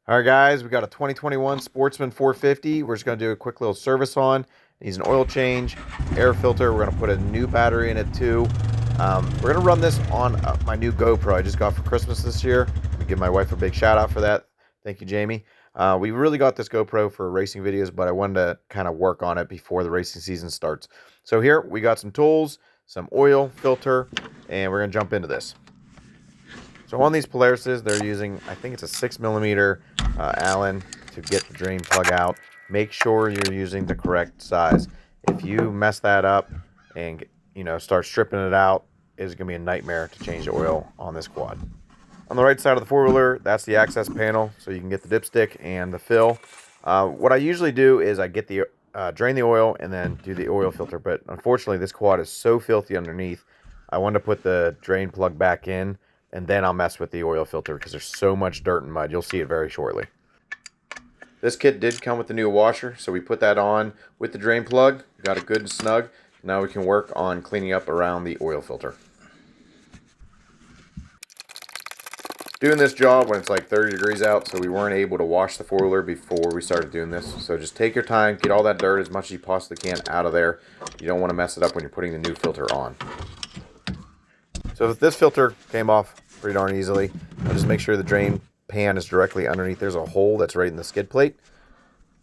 All right, guys, we got a 2021 Sportsman 450. We're just going to do a quick little service on. Needs an oil change, air filter. We're going to put a new battery in it too. We're going to run this on my new GoPro I just got for Christmas this year. I'm give my wife a big shout out for that. Thank you, Jamie. We really got this GoPro for racing videos, but I wanted to kind of work on it before the racing season starts. So here we got some tools, some oil, filter, and we're going to jump into this. So on these Polarises, they're using, I think it's a 6mm Allen to get the drain plug out. Make sure you're using the correct size. If you mess that up and start stripping it out, it's going to be a nightmare to change the oil on this quad. On the right side of the four-wheeler, that's the access panel, so you can get the dipstick and the fill. What I usually do is I get the drain the oil and then do the oil filter, but unfortunately this quad is so filthy underneath, I wanted to put the drain plug back in, and then I'll mess with the oil filter because there's so much dirt and mud. You'll see it very shortly. This kit did come with the new washer, so we put that on with the drain plug. Got it good and snug. Now we can work on cleaning up around the oil filter. Doing this job when it's like 30 degrees out, so we weren't able to wash the four-wheeler before we started doing this. So just take your time, get all that dirt as much as you possibly can out of there. You don't want to mess it up when you're putting the new filter on. So if this filter came off pretty darn easily, I'll just make sure the drain pan is directly underneath. There's a hole that's right in the skid plate.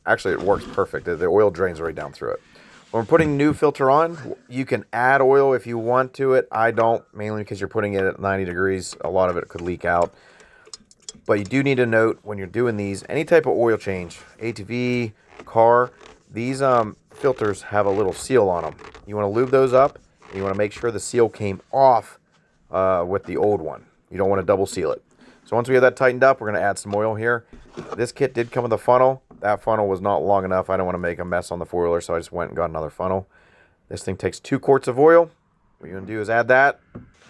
Actually, it works perfect. The oil drains right down through it. When we're putting new filter on, you can add oil if you want to it. I don't, mainly because you're putting it at 90 degrees. A lot of it could leak out. But you do need to note when you're doing these, any type of oil change, ATV, car, these filters have a little seal on them. You want to lube those up, and you want to make sure the seal came off with the old one. You don't want to double seal it. So once we have that tightened up, we're going to add some oil here. This kit did come with a funnel. That funnel was not long enough. I don't want to make a mess on the four-wheeler, so I just went and got another funnel. This thing takes 2 quarts of oil. What you're going to do is add that,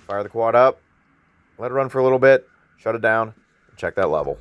fire the quad up, let it run for a little bit, shut it down, and check that level.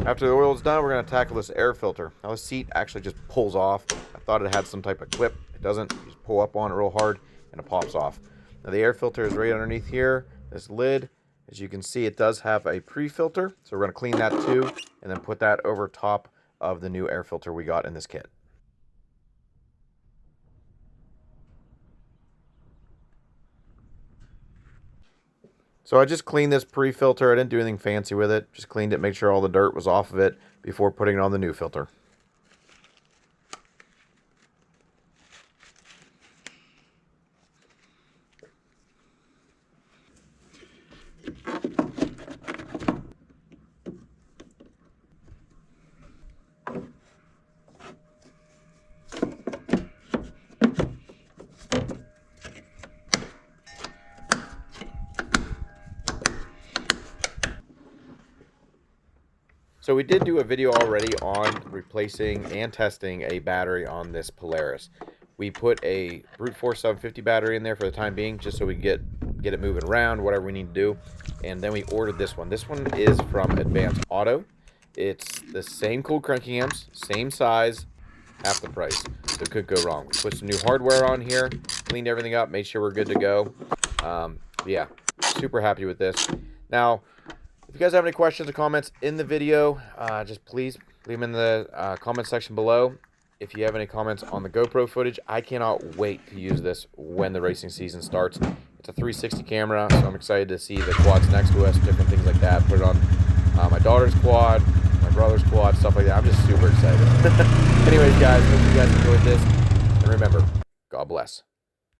After the oil is done, we're going to tackle this air filter. Now the seat actually just pulls off. I thought it had some type of clip. It doesn't. You just pull up on it real hard and it pops off. Now the air filter is right underneath here. This lid, as you can see, it does have a pre-filter. So we're going to clean that too and then put that over top of the new air filter we got in this kit. So I just cleaned this pre-filter. I didn't do anything fancy with it. Just cleaned it, made sure all the dirt was off of it before putting it on the new filter. So we did do a video already on replacing and testing a battery on this Polaris. We put a Brute Force 750 battery in there for the time being, just so we get it moving around, whatever we need to do. And then we ordered this one. This one is from Advanced Auto. It's the same cold cranking amps, same size, half the price. So it could go wrong. We put some new hardware on here, cleaned everything up, made sure we're good to go. Yeah, super happy with this. Now, if you guys have any questions or comments in the video, just please leave them in the comment section below. If you have any comments on the GoPro footage, I cannot wait to use this when the racing season starts. It's a 360 camera, so I'm excited to see the quads next to us, different things like that. Put it on my daughter's quad, my brother's quad, stuff like that. I'm just super excited. Anyways, guys, hope you guys enjoyed this. And remember, God bless.